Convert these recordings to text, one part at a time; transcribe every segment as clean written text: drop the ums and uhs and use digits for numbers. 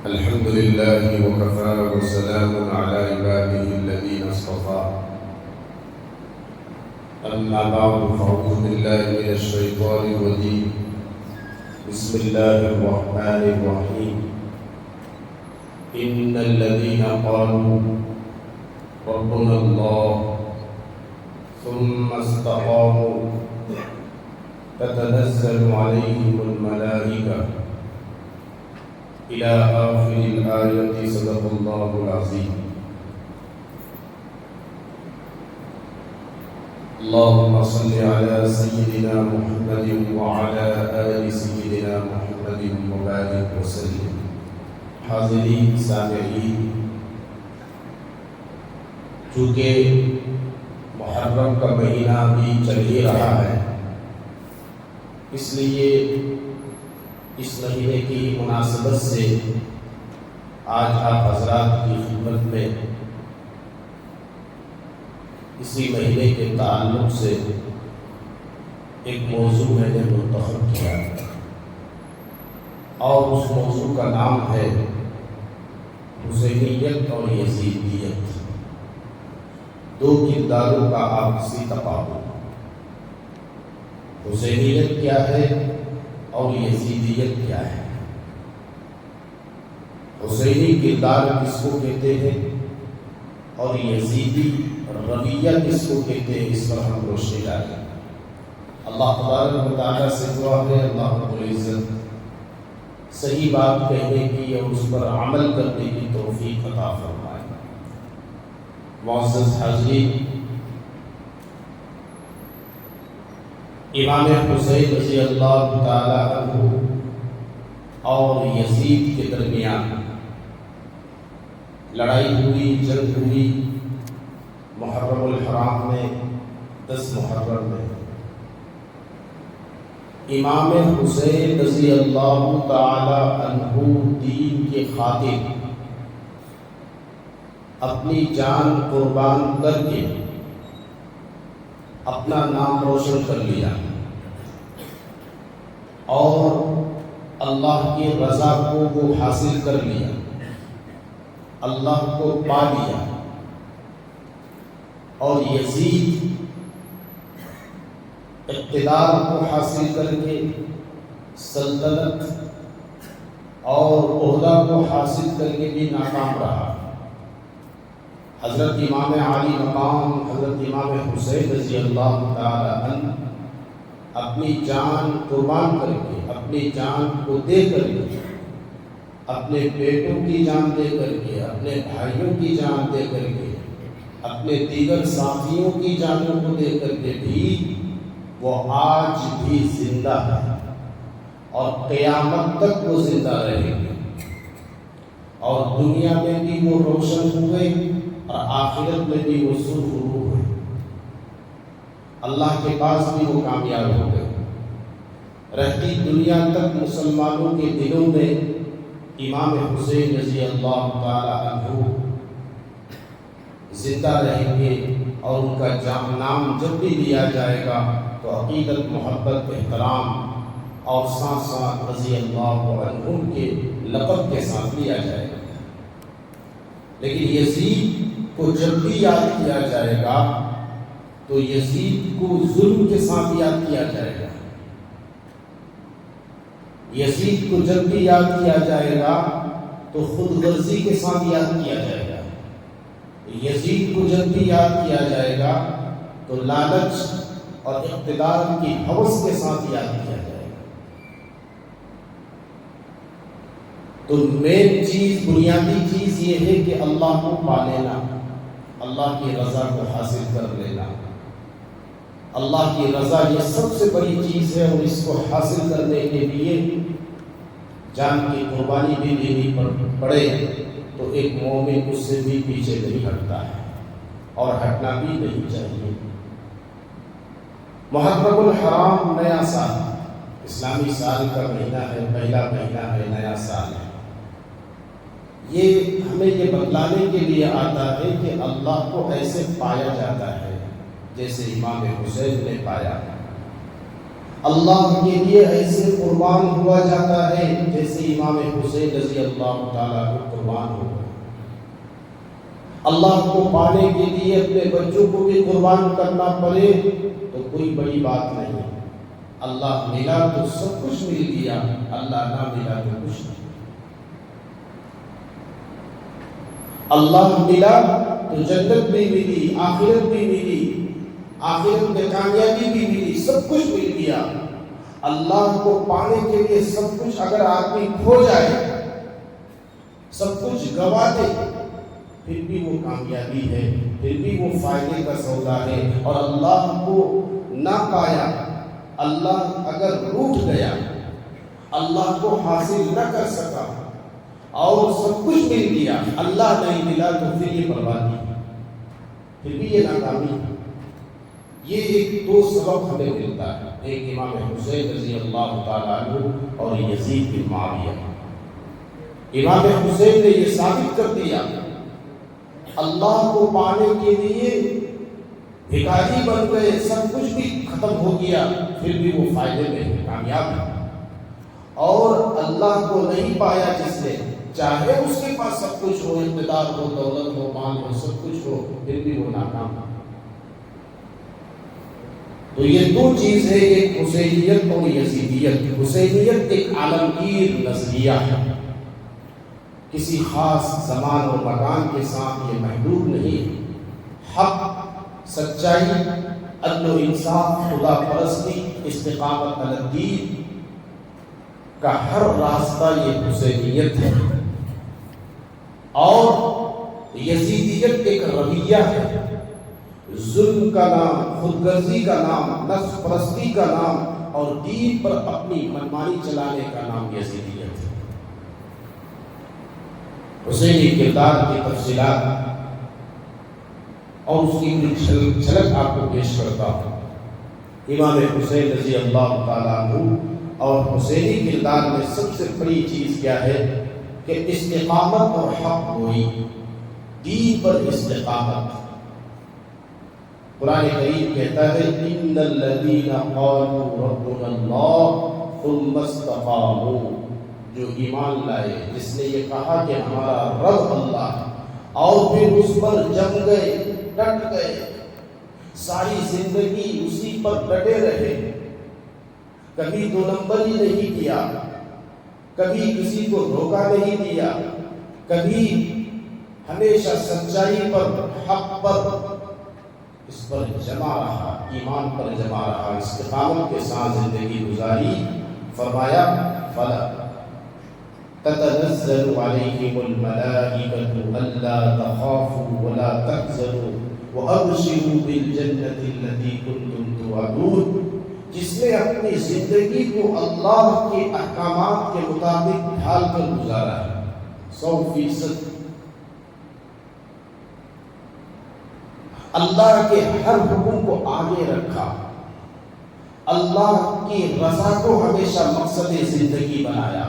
الحمد لله وكفى وسلام على عباده الذين اصطفى. أما بعد فأعوذ بالله من الشيطان الرجيم. بسم الله الرحمن الرحيم. إن الذين قالوا ربنا الله ثم استقاموا تتنزل عليهم الملائكة إلى آخر الآية. صدق الله العظيم. اللهم صل على سيدنا محمد وعلى آل سيدنا محمد وبارك وسلم. حاضرین سامعین، چونکہ محرم کا مہینہ بھی چل ہی رہا ہے، اس لیے اس مہینے کی مناسبت سے آج آپ حضرات کی خدمت میں اسی مہینے کے تعلق سے ایک موضوع میں نے منتخب کیا اور اس موضوع کا نام ہے حسینیت اور یزیدیت، دو کرداروں کا آپسی تقابل۔ حسینیت کیا ہے اور یزیدیت کیا ہے؟ حسینی کردار کس کو کہتے ہیں اور یزیدی رویہ کس کو کہتے ہیں، اس پر ہم روشنی ڈالیں۔ اللہ تبارک و تعالیٰ سے دعا ہے اللہ رب العزت صحیح بات کہنے کی اور اس پر عمل کرنے کی توفیق عطا فرمائے۔ معزز حاضرین، امام حسین رضی اللہ تعالی عنہ اور یزید کے درمیان لڑائی ہوئی، جنگ ہوئی محرم الحرام میں 10 محرم میں۔ امام حسین رضی اللہ تعالی عنہ دین کے خاطر اپنی جان قربان کر کے اپنا نام روشن کر لیا اور اللہ کی رضا کو وہ حاصل کر لیا، اللہ کو پا لیا۔ اور یزید اقتدار کو حاصل کر کے سلطنت اور عہدہ کو حاصل کر کے بھی ناکام رہا۔ حضرت امام علی مقام حضرت امام حسین رضی اللہ تعالی عنہ اپنی جان قربان کر کے، اپنی جان کو دے کر کے، اپنے بیٹوں کی جان دے کر کے، اپنے بھائیوں کی جان دے کر کے، اپنے دیگر ساتھیوں کی جانوں کو دے کر کے بھی وہ آج بھی زندہ ہے اور قیامت تک وہ زندہ رہیں گے، اور دنیا میں بھی وہ روشن ہوئے اور آخرت میں بھی وہ سرخرو ہوئے، اللہ کے پاس بھی وہ کامیاب ہو گئے۔ رہتی دنیا تک مسلمانوں کے دلوں میں امام حسین رضی اللہ تعالی عنہ زندہ رہیں گے، اور ان کا نام جب بھی لیا جائے گا تو عقیدت، محبت، احترام اور ساتھ ساتھ رضی اللہ عنہ کے لقب کے ساتھ لیا جائے گا۔ لیکن یزید کو جب بھی یاد کیا جائے گا تو یزید کو ظلم کے ساتھ یاد کیا جائے گا، یزید کو جب بھی یاد کیا جائے گا تو خود غرضی کے ساتھ یاد کیا جائے گا، یزید کو جب بھی یاد کیا جائے گا تو لالچ اور اقتدار کی ہوس کے ساتھ یاد کیا جائے گا۔ تو مین چیز، بنیادی چیز یہ ہے کہ اللہ کو پا لینا، اللہ کی رضا کو حاصل کر لینا۔ اللہ کی رضا یہ سب سے بڑی چیز ہے، اور اس کو حاصل کرنے کے لیے جان کی قربانی بھی دینی پڑے تو ایک مومن اس سے بھی پیچھے نہیں ہٹتا ہے اور ہٹنا بھی نہیں چاہیے۔ محرم الحرام نیا سال، اسلامی سال کا مہینہ ہے، پہلا مہینہ ہے، نیا سال ہے۔ یہ ہمیں یہ بتلانے کے لیے آتا ہے کہ اللہ کو ایسے پایا جاتا ہے جیسے امام حسین نے پایا۔ اللہ کے لیے ایسے قربان ہوا جاتا ہے جیسے امام حسین رضی اللہ تعالیٰ کو قربان ہو گئے۔ اللہ کو پانے کے لیے اپنے بچوں کو بھی قربان کرنا پڑے تو کوئی بڑی بات نہیں۔ اللہ ملا تو سب کچھ مل گیا، اللہ نہ ملا تو کچھ نہیں۔ اللہ ملا تو جنت بھی ملی، آخرت بھی ملی، آخرت میں کامیابی بھی ملی، سب کچھ مل گیا۔ اللہ کو پانے کے لیے سب کچھ اگر آدمی کھو جائے، سب کچھ گوا دے، پھر بھی وہ کامیابی ہے، پھر بھی وہ فائدے کا سودا ہے۔ اور اللہ کو نہ پایا، اللہ اگر روٹھ گیا، اللہ کو حاصل نہ کر سکا اور سب کچھ مل گیا، اللہ نہیں ملا تو پھر یہ بربادی، پھر بھی یہ ناکامی۔ یہ ایک دو سبق ہمیں ملتا ہے، ایک امام حسین رضی اللہ تعالیٰ عنہ اور یزید بن معاویہ۔ امام حسین نے یہ ثابت کر دیا اللہ کو پانے کے لیے بھکاری بن گئے، سب کچھ بھی ختم ہو گیا، پھر بھی وہ فائدے میں کامیاب ہے۔ اور اللہ کو نہیں پایا جس نے، چاہے اس کے پاس سب کچھ ہو، اقتدار ہو، دولت ہو، مال ہو، سب کچھ ہو، پھر بھی وہ ناکام ہے۔ تو یہ دو چیز ہے، ایک حسینیت اور یزیدیت۔ حسینیت ایک عالمگیر نظریہ ہے، کسی خاص زمان اور مکان کے ساتھ یہ محدود نہیں۔ حق، سچائی، عدل و انصاف، خدا پرستی، استقامت علی الدین کا ہر راستہ یہ حسینیت ہے۔ اور یزیدیت ایک رویہ ہے، ظلم کا نام، خود غرضی کا نام، نفس پرستی کا نام اور دین پر اپنی منمانی چلانے کا نام یزیدیت ہے۔ حسینی کردار کی تفصیلات اور اس کی جھلک آپ کو پیش کرتا ہوں۔ امام حسین رضی اللہ تعالیٰ عنہ اور حسینی کردار میں سب سے بڑی چیز کیا ہے کہ استقامت اور حق گوئی، دین پر استقامت۔ قرآن کریم کہتا ہے ان الذین قالوا ربنا اللہ ثم استقاموا، جو ایمان لائے، جس نے یہ کہا کہ ہمارا رب اللہ ہے اور پھر اس پر جم گئے، ڈٹ گئے، ساری زندگی اسی پر ڈٹے رہے، کبھی دو نمبر ہی نہیں کیا، کبھی کسی کو دھوکہ نہیں دیا، کبھی ہمیشہ سچائی پر، حق پر، اس پر جمع رہا، ایمان پر جمع رہا، استقامت کے ساتھ زندگی گزاری۔ فرمایا فلا تتنزل علیہم الملائکۃ الا تخافوا ولا تحزنوا وابشروا بالجنۃ التي کنتم توعدون، جس نے اپنی زندگی کو اللہ کے احکامات کے مطابق ڈھال کر گزارا ہے 100%، اللہ کے ہر حکم کو آگے رکھا، اللہ کی رضا کو ہمیشہ مقصد زندگی بنایا۔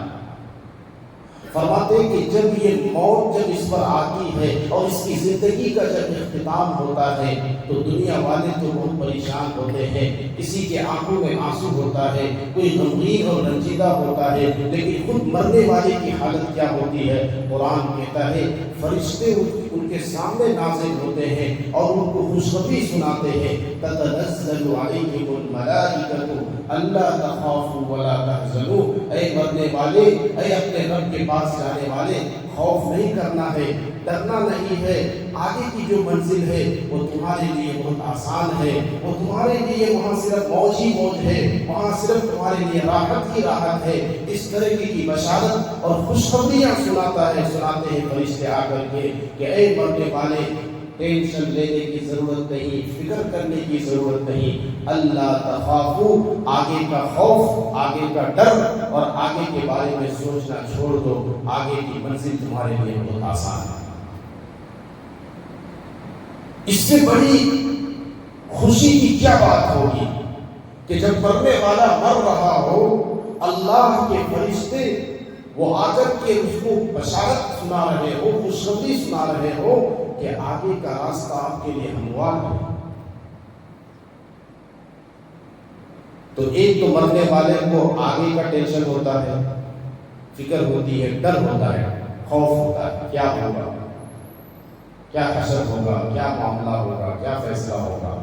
فرماتے کہ جب یہ موت جب اس پر آتی ہے اور اس کی زندگی کا جب اختتام ہوتا ہے تو دنیا والے تو بہت پریشان ہوتے ہیں، کسی کے آنکھوں میں آنسو ہوتا ہے، کوئی غمگین اور رنجیدہ ہوتا ہے، لیکن خود مرنے والے کی حالت کیا ہوتی ہے؟ قرآن کہتا ہے فرشتے ان کے سامنے نازل ہوتے ہیں اور ان کو خوشخبری سناتے ہیں، تتنزل علیہم الملائکۃ الا تخافوا ولا تحزنوا، اے مرنے والے، اے اپنے رب کے پاس جانے والے، خوف نہیں کرنا ہے، ڈرنا نہیں ہے، آگے کی جو منزل ہے وہ تمہارے لیے بہت آسان ہے، وہ تمہارے لیے وہاں صرف موج ہی موج ہے، وہاں صرف تمہارے لیے راحت ہی راحت ہے۔ اس طرح کی بشارت اور خوشخبریاں سناتے ہیں فرشتے آ کر کے کہ اے مرنے والے، ٹینشن لینے کی ضرورت نہیں، فکر کرنے کی ضرورت نہیں، اللہ تخافو، آگے کا خوف، آگے کا ڈر اور آگے کے بارے میں سوچنا چھوڑ دو، آگے کی منزل تمہارے لیے بہت آسان ہے۔ اس سے بڑی خوشی کی کیا بات ہوگی کہ جب مرنے والا مر رہا ہو، اللہ کے فرشتے وہ آ کر کے اس کو بشارت سنا رہے ہو، خوشخبری سنا رہے ہو کہ آگے کا راستہ آپ کے لیے ہموار ہے۔ تو ایک تو مرنے والے کو آگے کا ٹینشن ہوتا ہے، فکر ہوتی ہے، ڈر ہوتا ہے، خوف ہوتا ہے، کیا ہوگا، کیا حشر ہوگا، کیا معاملہ ہوگا، کیا فیصلہ ہوگا۔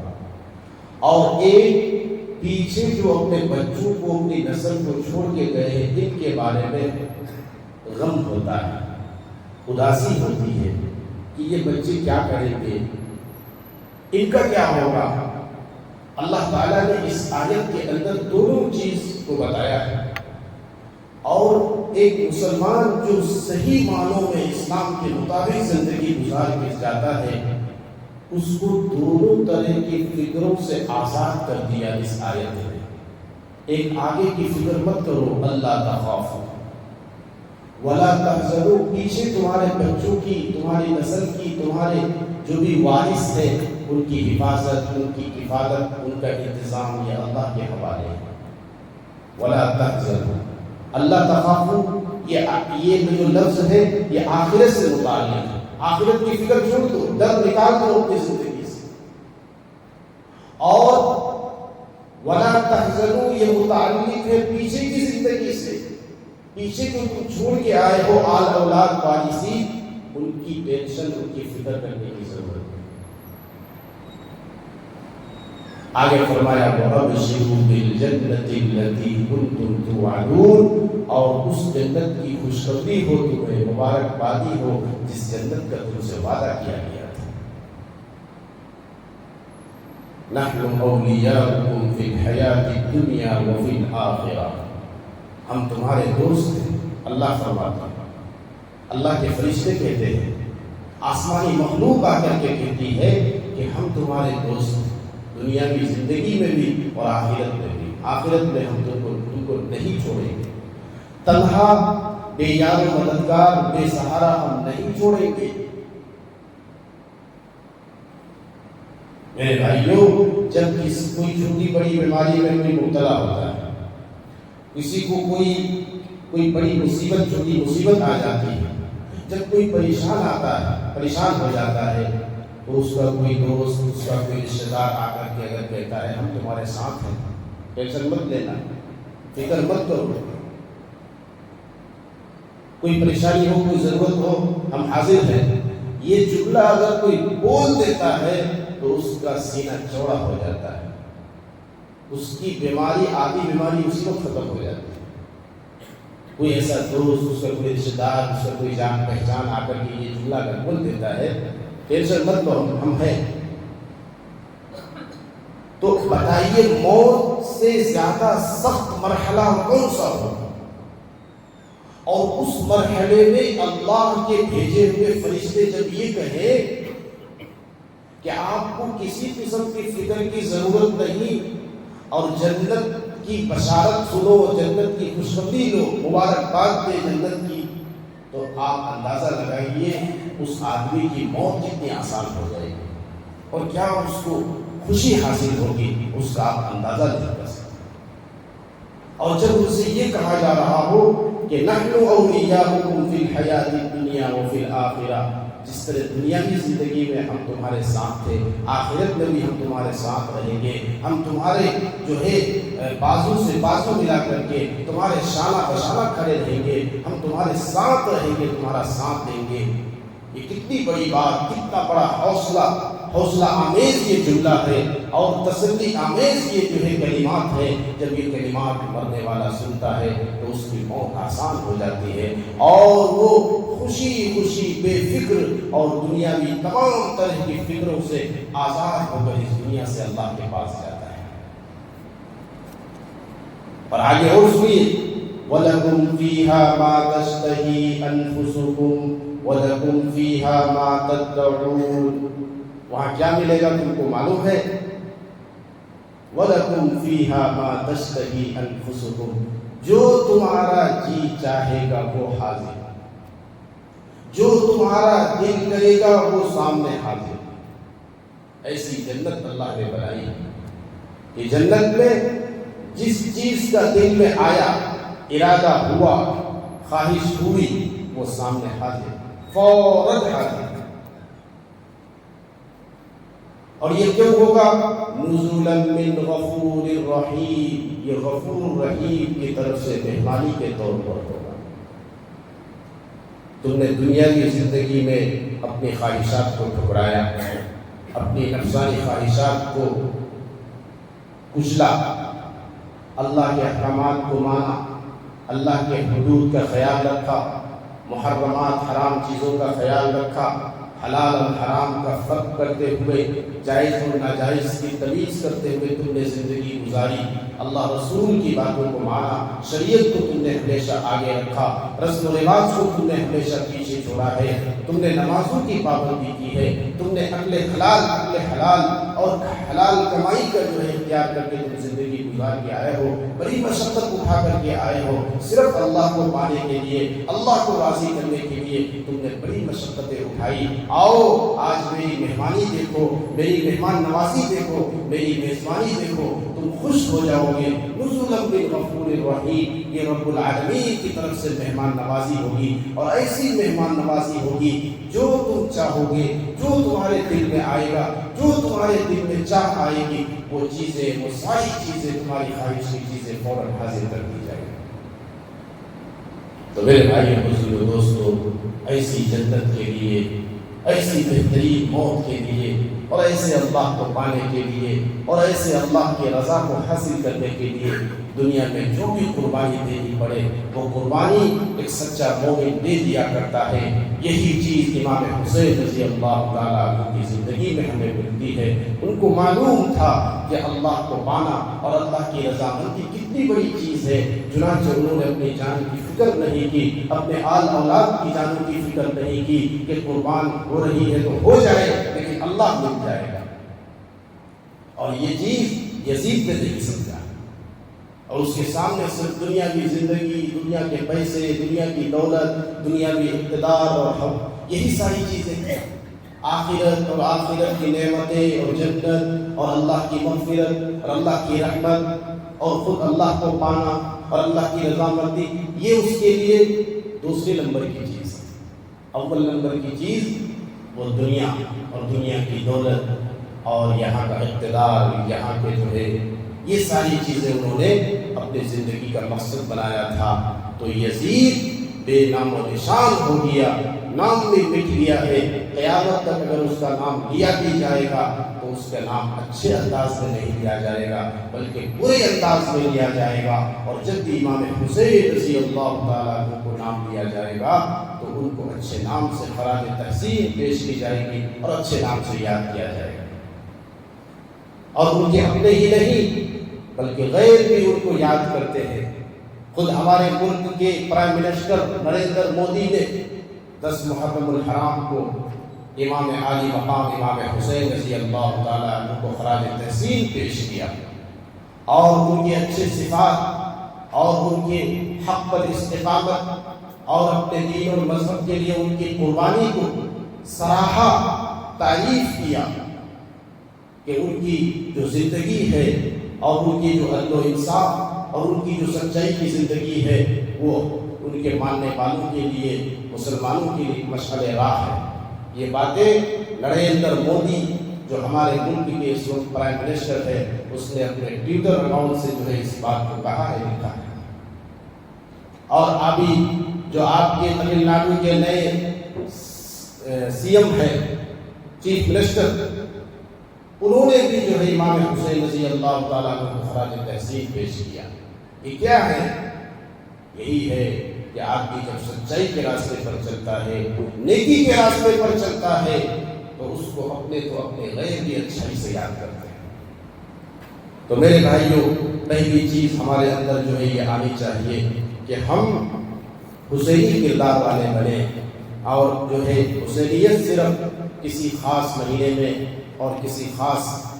اور ایک پیچھے جو اپنے بچوں کو، اپنی نسل کو چھوڑ کے گئے ہیں، ان کے بارے میں غم ہوتا ہے، اداسی ہوتی ہے کہ یہ بچے کیا کریں گے، ان کا کیا ہوگا۔ اللہ تعالیٰ نے اس آیت کے اندر دونوں چیز کو بتایا ہے، اور ایک مسلمان جو صحیح معنوں میں اسلام کے مطابق زندگی گزار کے جاتا ہے، اس کو دونوں طرح کی فکروں سے آزاد کر دیا اس آیت میں۔ ایک آگے کی فکر مت کرو، اللہ تخافوا ولا تحزنوا، پیچھے تمہارے بچوں کی، تمہاری نسل کی، تمہارے جو بھی وارث ہیں، ان کی حفاظت، ان کی کفالت، ان کا انتظام یہ اللہ کے حوالے ہے۔ ولا تحزنوا، اللہ تخافوا، یہ جو لفظ ہے یہ آخرت سے متعلق ہے۔ آخرت کی فکر چھوڑ دو، ڈر نکال دو اپنی زندگی سے۔ اور ولا تحزنوا یہ متعلق ہے پیچھے کی زندگی سے، پیچھے جو تم چھوڑ کے آئے ہو آل اولاد وارثین، ان کی ٹینشن، ان کی فکر کرنے کی ضرورت ہے۔ آگے فرمایا وَأَبْشِرُوا بِالْجَنَّةِ الَّتِي كُنْتُمْ تُوعَدُونَ، اور اس جنت کی خوشخبری ہو تمہیں، مبارکبادی ہو جس جنت کا تم سے وعدہ کیا گیا تھا۔ نَحْنُ أَوْلِيَاؤُكُمْ فِي الْحَيَاةِ الدُّنْيَا وَفِي الْآخِرَةِ، ہم تمہارے دوست ہیں، اللہ فرماتا ہے، اللہ کے فرشتے کہتے ہیں، آسمانی مخلوق آ کر کے کہتی ہے کہ ہم تمہارے دوست ہیں، دنیا کی زندگی میں بھی اور آخرت میں بھی۔ آخرت میں ہم تم کو نہیں چھوڑیں گے، تنہا، بے یار و مددگار، بے سہارا ہم نہیں چھوڑیں گے۔ میرے بھائیوں، جب کوئی چھوٹی بڑی بیماری میں کوئی مبتلا ہوتا ہے، کسی کو کوئی بڑی مصیبت، چھوٹی مصیبت آ جاتی ہے، جب کوئی پریشان آتا ہے، پریشان ہو جاتا ہے، تو اس کا کوئی دوست، اس کا کوئی رشتہ دار آ کر کے اگر کہتا ہے ہم تمہارے ساتھ ہیں، ٹینشن مت لینا، فکر مت کرو، کوئی پریشانی ہو، کوئی ضرورت ہو، ہم حاضر ہیں، یہ جملہ اگر کوئی بول دیتا ہے تو اس کا سینہ چوڑا ہو جاتا ہے، اس کی بیماری، آدھی بیماری اسی وقت ختم ہو جاتی ہے۔ کوئی ایسا دوست، اس کا کوئی رشتہ دار، اس کا کوئی جان پہچان آ کر کے یہ جملہ اگر بول دیتا ہے، ٹینشن مت لو، ہم ہیں۔ تو بتائیے موت سے زیادہ سخت مرحلہ کون سا ہوگا؟ اور اس مرحلے میں اللہ کے بھیجے ہوئے فرشتے جب یہ کہیں کہ آپ کو کسی قسم کی فکر کی ضرورت نہیں، اور جنت کی بشارت سنو، جنت کی خوشخبری لو، مبارکباد دے جنت کی، تو آپ اندازہ لگائیے اس آدمی کی موت کتنی آسان ہو جائے گی، اور کیا اس کو خوشی حاصل ہوگی، اس کا آپ اندازہ نہیں کر سکتے۔ اور جب ان سے یہ کہا جا رہا ہو کہ نحن اولیاؤکم فی الحیاۃ الدنیا وفی الآخرہ، جس طرح دنیا کی زندگی میں ہم تمہارے ساتھ تھے، آخرت میں بھی ہم تمہارے ساتھ رہیں گے، ہم تمہارے جو ہے بازو سے بازو ملا کر کے تمہارے شانہ بشانہ کھڑے رہیں گے، ہم تمہارے ساتھ رہیں گے، تمہارا ساتھ دیں گے۔ یہ کتنی بڑی بات، کتنا بڑا حوصلہ آمیز یہ جملہ ہے، اور تسلی آمیز یہ جو ہے کلمات ہے۔ جب یہ کلمات مرنے والا سنتا ہے تو اس کی موت آسان ہو جاتی ہے، اور وہ خوشی خوشی بے فکر اور دنیاوی تمام طرح کی فکروں سے آزاد ہو کر اس دنیا سے اللہ کے پاس جاتا ہے۔ اور آگے اور سنیے، وَلَكُمْ فِيهَا مَا تَشْتَهِي أَنفُسُكُمْ وَلَكُمْ فِيهَا مَا تَدَّعُونَ، وہاں کیا ملے گا تم کو معلوم ہے؟ وَلَكُمْ فِيهَا مَا تَشْتَهِي أَنفُسُكُمْ، جو تمہارا جی چاہے گا وہ حاضر، جو تمہارا دل کرے گا وہ سامنے حاضر۔ ایسی جنت اللہ نے بنائی ہے کہ جنت میں جس چیز کا دل میں آیا، ارادہ ہوا، خواہش ہوئی، وہ سامنے حاضر، فوراً حاضر۔ اور یہ کیوں ہوگا؟ نزولا من غفور الرحیم، یہ غفور رحیم کی طرف سے مہمانی کے طور پر ہوگا۔ تم نے دنیا کی زندگی میں اپنی خواہشات کو ٹھکرایا، اپنی نفسانی خواہشات کو کچلا، اللہ کے احکامات کو مانا، اللہ کے حدود کا خیال رکھا، محرمات حرام چیزوں کا خیال رکھا، حلال اور حرام کا فرق کرتے ہوئے، جائز اور ناجائز کی تمیز کرتے ہوئے تم نے زندگی گزاری، اللہ رسول کی باتوں کو مانا، شریعت کو تم نے ہمیشہ آگے رکھا، رسم و رواج کو تم نے ہمیشہ پیچھے چھوڑا ہے، تم نے نمازوں کی پابندی کی ہے، تم نے عقل حلال اور حلال کمائی کا جو ہے اختیار کر کے تم زندگی گزار کے آئے ہو، بڑی مشقت اٹھا کر کے آئے ہو، صرف اللہ کو پانے کے لیے، اللہ کو راضی کرنے کے لیے تم نے بڑی مشقتیں اٹھائی۔ آؤ آج میری مہمانی دیکھو، میری مہمان نوازی دیکھو، میری میزبانی دیکھو، تم خوش ہو جاؤ گے۔ نزولا من غفور الرحیم، یہ رب العالمین کی طرف سے مہمان نوازی ہوگی، اور ایسی مہمان نوازی ہوگی جو تم چاہو گے، جو تمہارے دل میں آئے گا، جو تمہارے دل میں چاہ آئے گی، وہ چیزیں، وہ ساری چیزیں، تمہاری خواہش کی چیزیں فوراً حاضر کر دی جائیں گی۔ تو میرے بھائی بزرگوں دوستو، ایسی جنت کے لیے، ایسی بہترین موت کے لیے، اور ایسے اللہ کو پانے کے لیے، اور ایسے اللہ کی رضا کو حاصل کرنے کے لیے دنیا میں جو بھی قربانی دینی پڑے، وہ قربانی ایک سچا مومن دے دیا کرتا ہے۔ یہی چیز امام حسین رضی اللہ تعالیٰ عنہ کی زندگی میں ہمیں ملتی ہے۔ ان کو معلوم تھا کہ اللہ کو پانا اور اللہ کی رضامندی کتنی بڑی چیز ہے، چنانچہ انہوں نے اپنی جان کی فکر نہیں کی، اپنے آل اولاد کی جانوں کی فکر نہیں کی کہ قربان ہو رہی ہے تو ہو جائے، لیکن اللہ مل جائے گا۔ اور یہ چیز یزید نے نہیں سمجھا، اور اس کے سامنے صرف دنیا کی زندگی، دنیا کے پیسے، دنیا کی دولت، دنیاوی اقتدار اور حق، یہی ساری چیزیں ہیں۔ آخرت اور آخرت کی نعمتیں اور جنت اور اللہ کی مغفرت اور اللہ کی رحمت اور خود اللہ کو پانا اور اللہ کی رضامندی، یہ اس کے لیے دوسرے نمبر کی چیز ہے۔ اول نمبر کی چیز وہ دنیا اور دنیا کی دولت اور یہاں کا اقتدار، یہاں کے جو ہے یہ ساری چیزیں انہوں نے اپنی زندگی کا مقصد بنایا تھا۔ تو یزید بے نام و نشان ہو گیا، نام بھی مٹ گیا ہے۔ قیامت تک اگر اس کا نام لیا بھی جائے گا تو اس کا نام اچھے انداز میں نہیں لیا جائے گا، بلکہ برے انداز میں لیا جائے گا۔ اور جب بھی امام حسین رضی اللہ تعالیٰ عنہ کو نام لیا جائے گا تو ان کو اچھے نام سے خراج تحسین پیش کی جائے گی اور اچھے نام سے یاد کیا جائے گا۔ اور ان کے اپنے ہی نہیں بلکہ غیر بھی ان کو یاد کرتے ہیں۔ خود ہمارے ملک کے پرائم منسٹر نریندر مودی نے 10 محرم الحرام کو امام عالی مقام امام حسین رضی اللہ تعالیٰ عنہ کو خراج تحسین پیش کیا، اور ان کے اچھے صفات اور ان کے حق پر استقامت اور اپنے دین اور مذہب کے لیے ان کی قربانی کو سراہا، تعریف کیا کہ ان کی جو زندگی ہے اور ان کی جو عدل و انصاف اور ان کی جو سچائی کی زندگی ہے وہ ان کے ماننے والوں کے لیے، مسلمانوں کے لیے مشعل راہ ہے۔ یہ باتیں نریندر مودی جو ہمارے ملک کے اس وقت پرائم منسٹر ہے، اس نے اپنے ٹویٹر اکاؤنٹ سے جو ہے اس بات کو کہا ہے، لکھا ہے۔ اور ابھی جو آپ کے تمل ناڈو کے نئے سی ایم ہیں، چیف منسٹر، انہوں نے بھی جو ہے امام حسین رضی اللہ تعالیٰ عنہ کو خراج تحسین پیش کیا۔ یہ کیا ہے؟ یہی ہے کہ آدمی جب سچائی کے راستے پر چلتا ہے، نیکی کے راستے پر چلتا ہے، تو اس کو اپنے غیر کی اچھائی سے یاد کرتے ہیں۔ تو میرے بھائیوں، پہلی چیز ہمارے اندر جو ہے یہ آنی چاہیے کہ ہم حسینی کردار والے بنے، اور جو ہے حسینیت صرف کسی خاص مہینے میں اور کسی خاص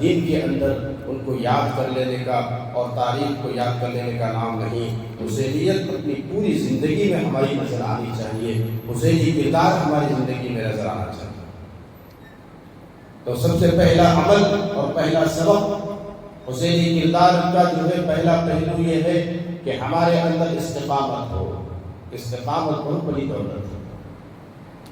دن کے اندر ان کو یاد کر لینے کا اور تاریخ کو یاد کر لینے کا نام نہیں۔ حسینیت اپنی پوری زندگی میں ہماری نظر آنی چاہیے، حسینی کردار ہماری زندگی میں نظر آنا چاہیے۔ تو سب سے پہلا عمل اور پہلا سبق حسینی کردار کا جو ہے پہلا پہلو یہ ہے کہ ہمارے اندر استقامت ہو۔ استقامت بہت بڑی دولت ہے۔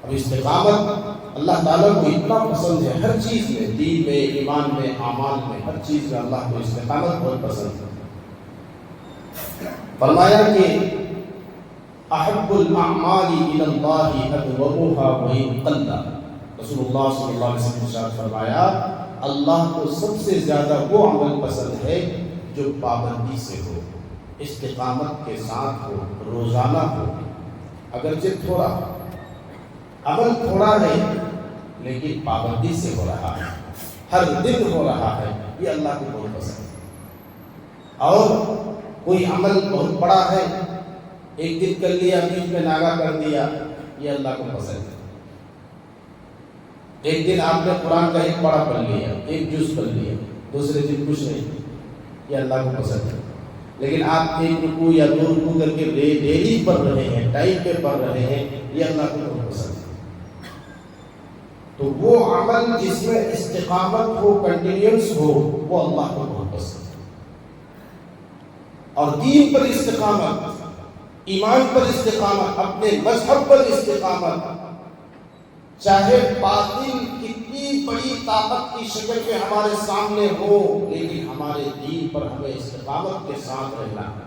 اب استقامت اللہ تعالیٰ کو اتنا پسند ہے، ہر چیز میں، دین میں، ایمان میں، اعمال میں، ہر چیز میں اللہ کو استقامت بہت پسند ہے۔ فرمایا کہ احب الاعمال الی اللہ ادومها وان قل۔ رسول اللہ صلی اللہ علیہ وسلم نے ارشاد فرمایا اللہ کو سب سے زیادہ وہ عمل پسند ہے جو پابندی سے ہو، استقامت کے ساتھ ہو، روزانہ ہو، اگرچہ تھوڑا، عمل تھوڑا ہے لیکن پابندی سے ہو رہا ہے، ہر دن ہو رہا ہے، یہ اللہ کو بہت پسند ہے۔ اور کوئی عمل بہت بڑا ہے، ایک دن کر لیا، بیچ میں ناغا کر دیا، یہ اللہ کو پسند ہے۔ ایک دن آپ نے قرآن کا ایک پارہ پڑھ لیا، ایک جز پڑھ لیا، دوسرے دن کچھ نہیں، یہ اللہ کو پسند ہے۔ لیکن آپ ایک رکوع یا دو رکوع کر کے ڈیلی پڑھ رہے ہیں، ٹائم پہ پڑھ رہے ہیں، یہ اللہ کو بہت پسند ہے۔ تو وہ عمل جس میں استقامت ہو، کنٹینیوس ہو، وہ اللہ کو بہت پسند ہے۔ اور دین پر استقامت، ایمان پر استقامت، اپنے مذہب پر استقامت، چاہے باطل کتنی بڑی طاقت کی شکل میں ہمارے سامنے ہو، لیکن ہمارے دین پر ہمیں استقامت کے ساتھ رہنا ہے،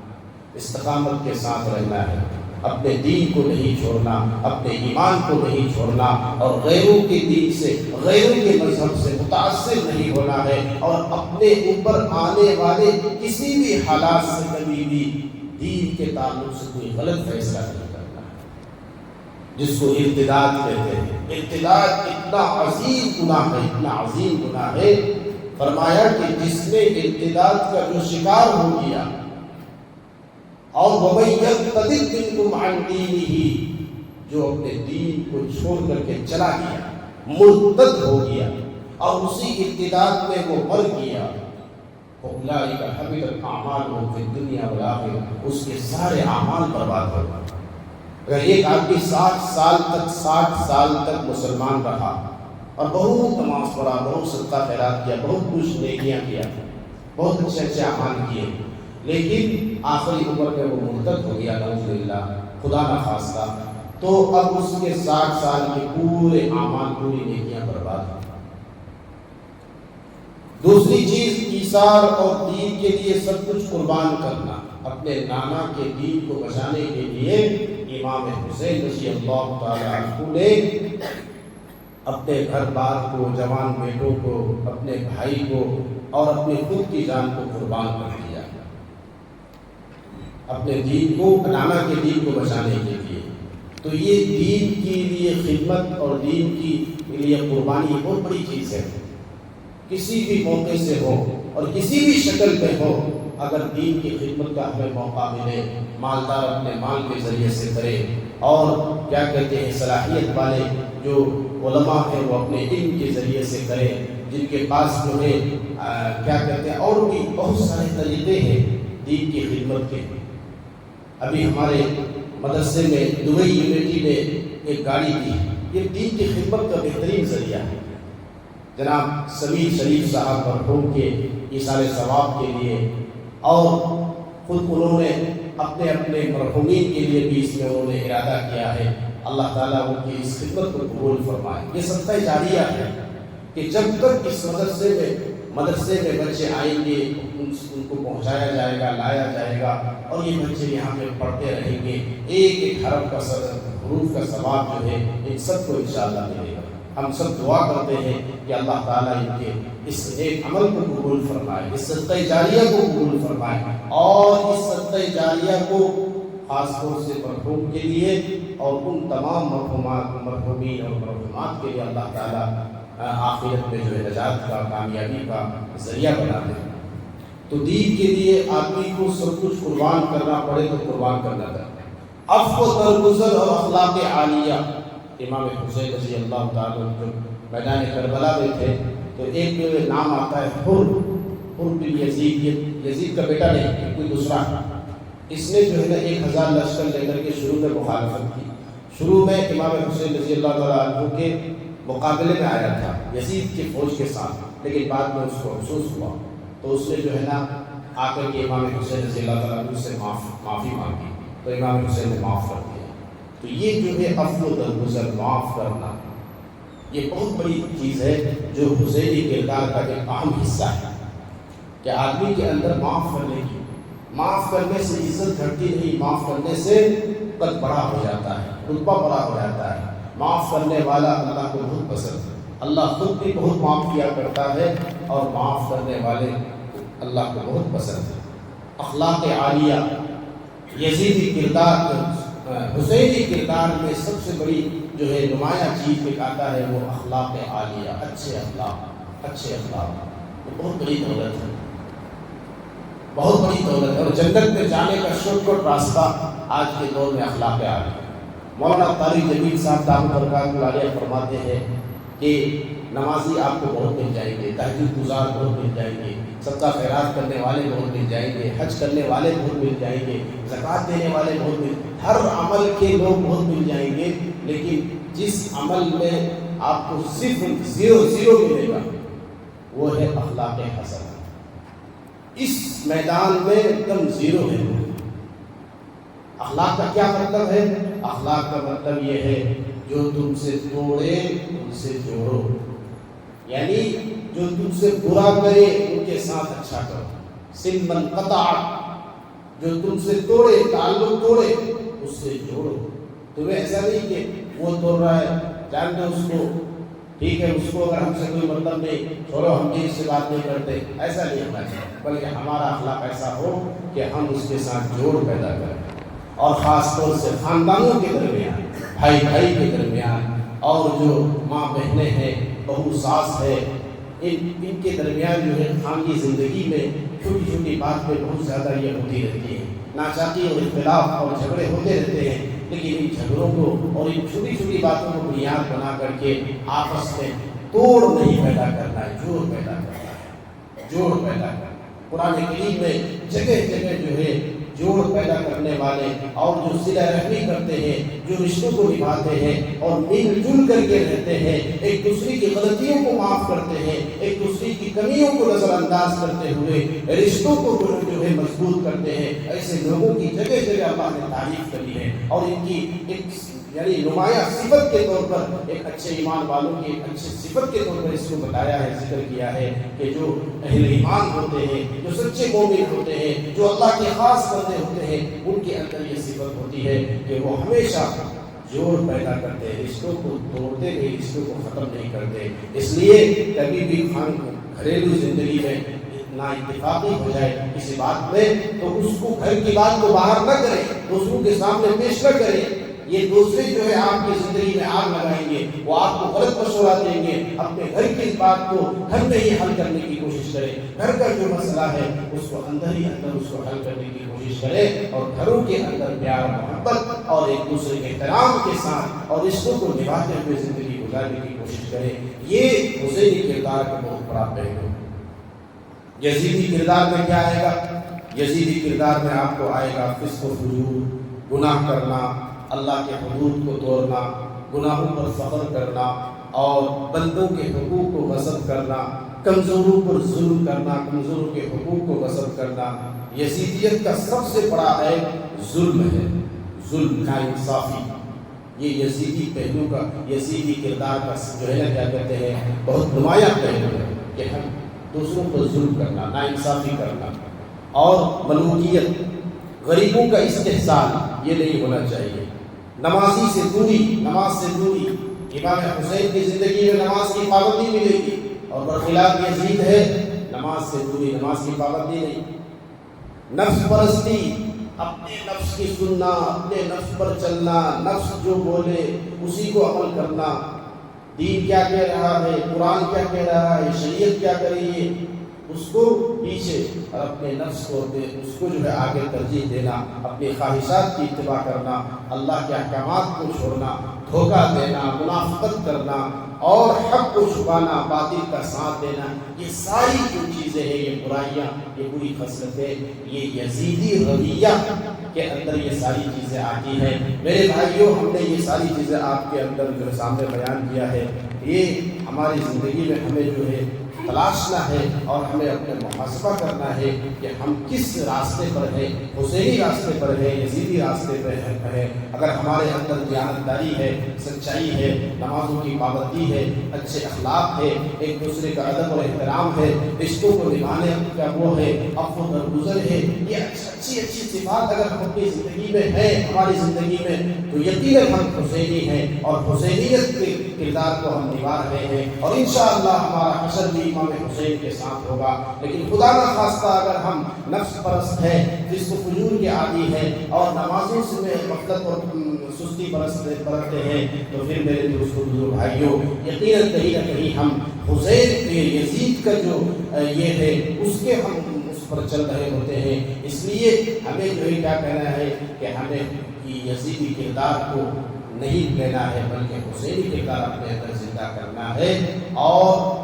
استقامت کے ساتھ رہنا ہے، اپنے دین کو نہیں چھوڑنا، اپنے ایمان کو نہیں چھوڑنا، اور غیروں کے دین سے، غیروں کے مذہب سے متاثر نہیں ہونا ہے، اور اپنے اوپر آنے والے کسی بھی حالات سے کبھی بھی دین کے تعلق سے کوئی غلط فیصلہ نہیں کرنا ہے، جس کو ارتداد کہتے ہیں۔ ارتداد اتنا عظیم گناہ ہے، اتنا عظیم گناہ ہے، فرمایا کہ جس نے ارتداد کا جو شکار ہو گیا، اور وَمَن يَرْتَدِدْ مِنْكُمْ عَنْ دِينِهِ، جو اپنے دین کو چھوڑ کر کے چلا گیا، مرتد ہو گیا، اور اسی ارتداد میں وہ مر گیا، فَأُولَٰئِكَ حَبِطَتْ أَعْمَالُهُمْ فِي الدُّنْيَا وَالْآخِرَةِ، اس کے سارے اعمال برباد ہو گئے۔ اگر ایک آدمی 60 سال تک مسلمان رہا اور بہت نماز پڑھا، بہت صدقہ خیرات کیا، بہت کچھ نیکیاں کیا، بہت اچھے اچھے اعمال کیے، لیکن آخری عمر میں وہ مرتد ہو گیا، نعوذ باللہ، خدا نخواستہ، تو اب اس کے 60 سال کے پورے اعمال، پوری نیکیاں برباد ہو۔ دوسری چیز، ایثار اور دین کے لیے سب کچھ قربان کرنا، اپنے نانا کے دین کو بچانے کے لیے امام حسین رضی اللہ تعالیٰ عنہ نے اپنے گھر بار کو، جوان بیٹوں کو، اپنے بھائی کو اور اپنے خود کی جان کو قربان کر دیا، اپنے دین کو، نانا کے دین کو بچانے کے لیے۔ تو یہ دین کے لیے خدمت اور دین کے لیے قربانی بہت بڑی چیز ہے، کسی بھی موقع سے ہو اور کسی بھی شکل میں ہو، اگر دین کی خدمت کا ہمیں موقع ملے، مالدار اپنے مال کے ذریعے سے کرے، اور کیا کہتے ہیں صلاحیت والے جو علماء ہیں وہ اپنے علم کے ذریعے سے کرے، جن کے پاس جو ہے کیا کہتے ہیں اور بھی بہت سارے طریقے ہیں دین کی خدمت کے۔ ابھی ہمارے مدرسے میں دبئی یونیورسٹی نے ایک گاڑی دی، یہ دین کی خدمت کا بہترین ذریعہ ہے۔ جناب سمیر شریف صاحب مرحوم کے ایثار ثواب کے لیے، اور خود انہوں نے اپنے اپنے مرحومین کے لیے بھی اس میں انہوں نے ارادہ کیا ہے، اللہ تعالیٰ ان کی اس خدمت کو قبول فرمائے۔ یہ صدقہ جاریہ ہے کہ جب تک اس مدرسے میں بچے آئیں گے، ان کو پہنچایا جائے گا، لایا جائے گا، اور یہ بچے یہاں پہ پڑھتے رہیں گے، ایک ایک حرف کا حروف کا ثواب جو ہے ان سب کو انشاءاللہ ملے گا۔ ہم سب دعا کرتے ہیں کہ اللہ تعالیٰ ان کے اس ایک عمل کو قبول فرمائے، اس صدقہ جاریہ کو قبول فرمائے، اور اس صدقہ جاریہ کو خاص طور سے مرحوم کے لیے اور ان تمام مرحومین اور مرحومات کے لیے اللہ تعالیٰ آخرت میں جو ہے نجات کا، کامیابی کا ذریعہ بنا دے۔ تو دین کے لیے آدمی کو سب کچھ قربان کرنا پڑے تو قربان کرنا چاہیے۔ عفو و درگزر اور اخلاق عالیہ، امام حسین رضی اللہ تعالیٰ جو میدان کربلا میں تھے، تو ایک نام آتا ہے حر بن یزید، یزید کا بیٹا نہیں، کوئی دوسرا، اس نے جو ہے نا 1000 لشکر لے کر کے شروع میں مخالفت کی۔ شروع میں امام حسین رضی اللہ تعالیٰ عنہ کے مقابلے میں آیا تھا یزید کی فوج کے ساتھ، لیکن بعد میں اس کو افسوس ہوا، تو اس نے جو ہے نا آ کر کے امام حسین رضی اللہ تعالیٰ عنہ سے معافی مانگی، تو امام حسین نے معاف کر دیا۔ تو یہ جو ہے عفو و درگزر، معاف کرنا، یہ بہت بڑی چیز ہے جو حسینی کردار کا ایک اہم حصہ ہے کہ آدمی کے اندر معاف کرنے سے عزت گھٹتی نہیں، معاف کرنے سے قد بڑا ہو جاتا ہے، رتبہ بڑا ہو جاتا ہے۔ معاف کرنے والا اللہ کو بہت پسند ہے، اللہ خود بھی بہت معاف کیا کرتا ہے اور معاف کرنے والے اللہ کو بہت پسند ہے۔ اخلاق عالیہ، یزیدی کردار، حسینی کردار میں سب سے بڑی جو ہے نمایاں چیز ایک آتا ہے وہ اخلاق عالیہ، اچھے اخلاق، یہ بہت بڑی دولت ہے، بہت بڑی دولت ہے، اور جنت میں جانے کا شارٹ کٹ راستہ آج کے دور میں اخلاق عالیہ۔ مولانا طارق جمیل صاحب دامت برکاتہ عالیہ فرماتے ہیں کہ نمازی آپ کو بہت مل جائیں گے، تہجد گزار بہت مل جائیں گے، صدقہ خیرات کرنے والے بہت مل جائیں گے، حج کرنے والے بہت مل جائیں گے، زکوٰۃ دینے والے بہت ہر عمل کے لوگ بہت مل جائیں گے، لیکن جس عمل میں آپ کو صرف زیرو ملے گا وہ ہے اخلاق حسنہ۔ اس میدان میں ایک دم زیرو ہے۔ اخلاق کا کیا مطلب ہے؟ اخلاق کا مطلب یہ ہے جو تم سے توڑے ان سے جوڑو، یعنی جو تم سے برا کرے ان کے ساتھ اچھا کرو۔ صل من قطع، جو تم سے توڑے، تعلق توڑے، اس سے جوڑو۔ تمہیں ایسا نہیں کہ وہ توڑ رہا ہے جان دو اس کو، ٹھیک ہے، اس کو اگر ہم سے کوئی مطلب نہیں، چھوڑو، ہم بھی اس سے بات نہیں کرتے، ایسا نہیں ہونا چاہیے، بلکہ ہمارا اخلاق ایسا ہو کہ ہم اس کے ساتھ جوڑ پیدا کریں، اور خاص طور سے خاندانوں کے درمیان، بھائی کے درمیان، اور جو ماں بہنیں ہیں، بہو ساس ہے، ان کے درمیان جو ہے خاندانی زندگی میں چھوٹی چھوٹی بات پہ بہت زیادہ یہ ہوتی رہتی ہے، ناچاکی اور اختلاف اور جھگڑے ہوتے رہتے ہیں، لیکن ان جھگڑوں کو اور ان چھوٹی چھوٹی باتوں کو بنیاد بنا کر کے آپس میں توڑ نہیں پیدا کرنا ہے، جوڑ پیدا کرنا ہے۔ قرآن کریم میں جگہ جگہ جو ہے جوڑ پیدا کرنے والے اور جو صلہ رحمی کرتے ہیں، جو رشتوں کو نبھاتے ہیں اور مل جل کر کے رہتے ہیں، ایک دوسرے کی غلطیوں کو معاف کرتے ہیں، ایک دوسرے کی کمیوں کو نظر انداز کرتے ہوئے رشتوں کو جو ہے مضبوط کرتے ہیں، ایسے لوگوں کی جگہ جگہ اللہ نے تعریف کری ہے، اور ان کی ایک یعنی نمایاں صفت کے طور پر، ایک اچھے ایمان والوں کی ایک اچھی صفت کے طور پر اس کو بتایا ہے، ذکر کیا ہے کہ جو اہل ایمان ہوتے ہیں، جو سچے مومن ہوتے ہیں، جو اللہ کے خاص بندے ہوتے ہیں، ان کے اندر یہ صفت ہوتی ہے کہ وہ ہمیشہ جوڑ پیدا کرتے ہیں، رشتوں کو توڑتے نہیں، رشتوں کو ختم نہیں کرتے۔ اس لیے کبھی بھی گھریلو زندگی میں نا اتفاقی ہو جائے کسی بات میں تو اس کو گھر کی بات کو باہر نہ کریں، دوسروں کے سامنے پیش نہ کریں۔ یہ دوسرے جو ہے آپ کی زندگی میں آگ لگائیں گے، وہ آپ کو غلط مشورہ دیں گے، اپنے گھر کی اس بات کو گھر میں ہی حل کرنے کی کوشش کریں، گھر کا جو مسئلہ ہے اس کو اندر ہی اندر اس کو حل کرنے کی کوشش کریں، اور گھروں کے اندر پیار محبت اور ایک دوسرے کے احترام کے ساتھ اور رشتوں کو نبھاتے ہوئے زندگی گزارنے کی کوشش کریں۔ یہ حسینی کردار کا بہت بڑا پہلو۔ یزیدی کردار میں کیا آئے گا؟ یزیدی کردار میں آپ کو آئے گا فسق و فجور، گناہ کرنا، اللہ کے حدود کو توڑنا، گناہوں پر فخر کرنا، اور بندوں کے حقوق کو غصب کرنا، کمزوروں پر ظلم کرنا، کمزوروں کے حقوق کو غصب کرنا۔ یزیدیت کا سب سے بڑا عیب ظلم ہے، ظلم، ناانصافی۔ یہ یزیدی پہلو کا، یزیدی کردار کا جو ہے نا کیا کہتے ہیں، بہت نمایاں پہلو ہے کہ ہم دوسروں پر ظلم کرنا، ناانصافی کرنا، اور ملوکیت، غریبوں کا استحسان، یہ نہیں ہونا چاہیے۔ نمازی سے دوری، نماز سے دوری۔ امام حسین کی زندگی میں نماز کی پابندی ملے گی، اور برخلاف یزید ہے نماز سے دوری، نماز کی پابندی نہیں۔ نفس پرستی، اپنے نفس کی سننا، اپنے نفس پر چلنا، نفس جو بولے اسی کو عمل کرنا، دین کیا کہہ رہا ہے، قرآن کیا کہہ رہا ہے، شریعت کیا کر رہی ہے، اس کو پیچھے، اور اپنے نفس کو اس کو جو ہے آگے ترجیح دینا، اپنی خواہشات کی اتباع کرنا، اللہ کے احکامات کو چھوڑنا، دھوکہ دینا، منافقت کرنا، اور حق کو چھپانا، باطل کا ساتھ دینا، یہ ساری جو چیزیں ہیں، یہ برائیاں، یہ بری خصلتیں، یہ یزیدی رویہ کے اندر یہ ساری چیزیں آتی ہیں۔ میرے بھائیوں، ہم نے یہ ساری چیزیں آپ کے اندر جو سامنے بیان کیا ہے، یہ ہماری زندگی میں ہمیں جو ہے تلاشنا ہے اور ہمیں اپنے محاسبہ کرنا ہے کہ ہم کس راستے پر ہیں، حسینی راستے پر ہیں، یزیدی راستے پر ہیں۔ اگر ہمارے اندر دیانتداری ہے، سچائی ہے، نمازوں کی پابندی ہے، اچھے اخلاق ہے، ایک دوسرے کا ادب اور احترام ہے، رشتوں کو نبھانے کا وہ ہے، عفو و درگزر ہے، یہ اچھی صفات اگر ہم اپنی زندگی میں ہیں، ہماری زندگی میں، تو یقیناً ہم حسینی ہیں اور حسینیت کے کردار کو ہم نبھا رہے ہیں، اور انشاءاللہ ہمارا حشر بھی امام حسین کے ساتھ ہوگا۔ لیکن خدا نہ خواستہ اگر ہم نفس پرست ہیں، فسق و فجور کے عادی ہیں اور نمازوں سے میں غفلت اور سستی برتتے ہیں، تو پھر میرے دوست و بزرگ بھائیوں، یقیناً کہیں نہ کہیں ہم حسین کے، یزید کا جو یہ ہے، اس کے ہم اس پر چل رہے ہوتے ہیں۔ اس لیے ہمیں جو ہے کیا کہنا ہے کہ ہمیں یزیدی کردار کو نہیں لینا ہے، بلکہ حسینی کردار اپنے اندر زندہ کرنا ہے، اور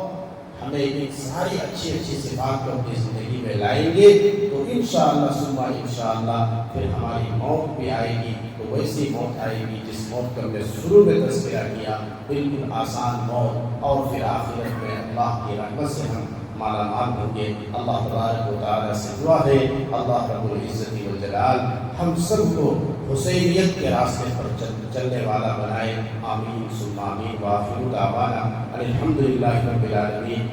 ہمیں ان ساری اچھی صفات کو اپنی زندگی میں لائیں گے تو انشاءاللہ ثم انشاءاللہ پھر ہماری موت بھی آئے گی، تو ویسی موت آئے گی جس موت کا ہم نے شروع میں تذکرہ کیا، بالکل آسان موت، اور پھر آخرت میں اللہ کی رحمت سے ہم مالا مال ہوں گے۔ اللہ تبارک و تعالیٰ سے دعا ہے، اللہ رب العزت والجلال ہم سب کو حسینیت کے راستے پر چلنے والا بنائے، آمین ثم آمین، وآخر دعوانا ان الحمد للہ رب العالمین۔